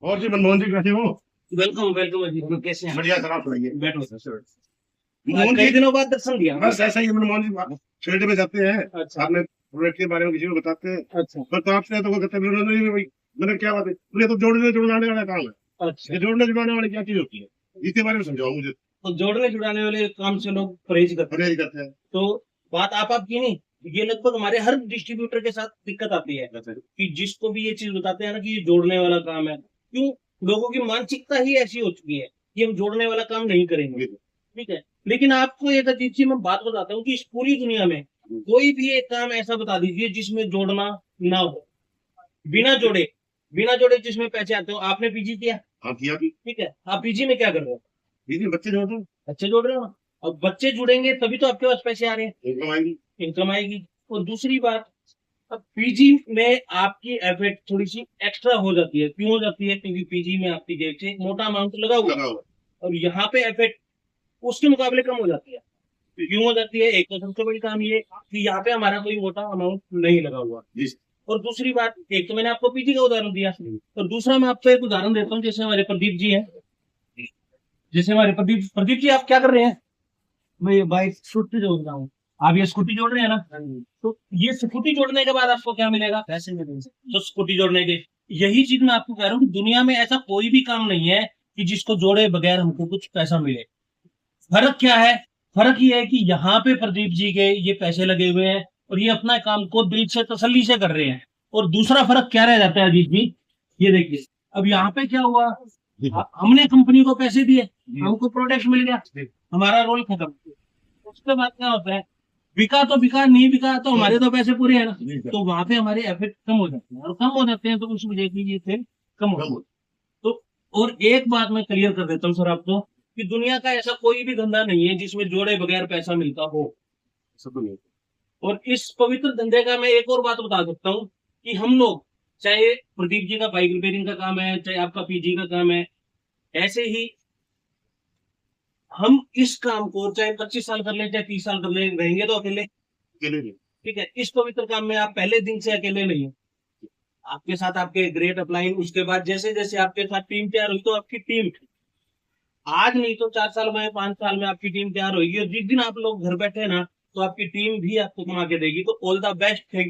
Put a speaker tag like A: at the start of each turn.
A: और जी मनमोहन जी कैसे हो?
B: वेलकम वेलकम अजीत, कैसे हैं?
A: बढ़िया सर, आप सुनाइए।
B: बैठो सर। आज
A: मनमोहन
B: कई
A: जी
B: दिनों बाद दर्शन दिया।
A: बस ऐसा ही मनमोहन जी फील्ड में जाते हैं।
B: अच्छा
A: आपने प्रोडक्ट के बारे में किसी को बताते हैं,
B: अच्छा
A: पर तो आपसे तो वो कहते हैं नहीं भाई, मैंने क्या बात है, मुझे तो जोड़ने जुड़ाने वाला काम है।
B: अच्छा।
A: ये जोड़ने जुड़ाने वाली क्या चीज होती है, इसके बारे में समझाओ मुझे।
B: तो जोड़ने जुड़ाने वाले काम से लोग परहेज करते हैं।
A: परहेज करते हैं।
B: तो बात आपकी नहीं, ये लगभग हमारे हर डिस्ट्रीब्यूटर के साथ दिक्कत आती है कि जिसको भी ये चीज बताते हैं ना कि ये जोड़ने वाला काम है, क्यों? लोगों की मानसिकता ही ऐसी हो चुकी है कि हम जोड़ने वाला काम नहीं करेंगे। ठीक है, लेकिन आपको एक अजीब सी मैं बात बताता हूँ कि इस पूरी दुनिया में कोई भी एक काम ऐसा बता दीजिए जिसमें जोड़ना ना हो, बिना जोड़े, बिना जोड़े जिसमें पैसे आते हो। आपने पीजी किया?
A: हाँ किया भी।
B: ठीक है, आप पीजी में क्या कर रहे हो?
A: दीदी बच्चे जोड़ दो,
B: बच्चे जोड़ रहे हो ना। अब बच्चे जुड़ेंगे तभी तो आपके पास पैसे आ रहे हैं,
A: इनकम आएगी।
B: इनकम आएगी। और दूसरी बात, अब पीजी में आपकी एफर्ट थोड़ी सी एक्स्ट्रा हो जाती है। क्यों हो जाती है? क्योंकि पीजी में आपकी जेब से एक मोटा अमाउंट लगा हुआ
A: लगा
B: है
A: हुआ।
B: और यहाँ पे एफर्ट उसके मुकाबले कम हो जाती है। क्यों हो जाती है? एक तो सबसे बड़ी काम ये कि यहाँ पे हमारा कोई मोटा अमाउंट नहीं लगा हुआ।
A: जी।
B: और दूसरी बात, एक तो मैंने आपको पीजी का उदाहरण दिया, और दूसरा मैं आपको एक उदाहरण देता हूँ। जैसे हमारे प्रदीप जी हैं, जैसे हमारे प्रदीप प्रदीप जी, आप क्या कर रहे हैं? मैं ये बाइक स्कूटी जोड़ रहा हूँ। आप ये स्कूटी जोड़ रहे हैं ना? तो ये स्कूटी जोड़ने के बाद आपको क्या मिलेगा? पैसे मिलेंगे। तो स्कूटी जोड़ने के, यही चीज मैं आपको कह रहा हूँ कि दुनिया में ऐसा कोई भी काम नहीं है कि जिसको जोड़े बगैर हमको कुछ पैसा मिले। फर्क क्या है? फर्क ये है कि यहाँ पे प्रदीप जी के ये पैसे लगे हुए हैं और ये अपना काम को दिल से तसल्ली से कर रहे हैं। और दूसरा फर्क क्या रह जाता है अजीत जी? ये देखिए, अब यहाँ पे क्या हुआ, हमने कंपनी को पैसे दिए, हमको प्रोडक्ट मिल गया, हमारा रोल खत्म। उसके बाद क्या होता है, बिका तो बिका, नहीं बिका तो हमारे तो पैसे पूरे हैं ना। तो वहां पे हमारे एफेक्ट कम हो जाते हैं, और कम हो जाते हैं तो उस वजह की ये थे कम हो जाते हैं। तो और एक बात मैं क्लियर कर देता हूँ सर आपको, कि दुनिया का ऐसा कोई भी धंधा नहीं है जिसमें जोड़े बगैर पैसा मिलता हो।
A: सब तो नहीं।
B: और इस पवित्र धंधे का मैं एक और बात बता सकता हूँ कि हम लोग, चाहे प्रदीप जी का बाइक रिपेयरिंग का काम है, चाहे आपका पीजी का काम है, ऐसे ही हम इस काम को चाहे 25 साल कर ले, चाहे 30 साल कर ले, रहेंगे तो अकेले।
A: अकेले नहीं।
B: ठीक है, इस पवित्र काम में आप पहले दिन से अकेले नहीं है। आपके साथ आपके ग्रेट अपलाइन, उसके बाद जैसे जैसे आपके साथ टीम तैयार हुई तो आपकी टीम, आज नहीं तो 4 साल में, 5 साल में आपकी टीम तैयार होगी। और जिस दिन आप लोग घर बैठे ना, तो आपकी टीम भी आपको कमा के देगी। तो ऑल द बेस्ट, थैंक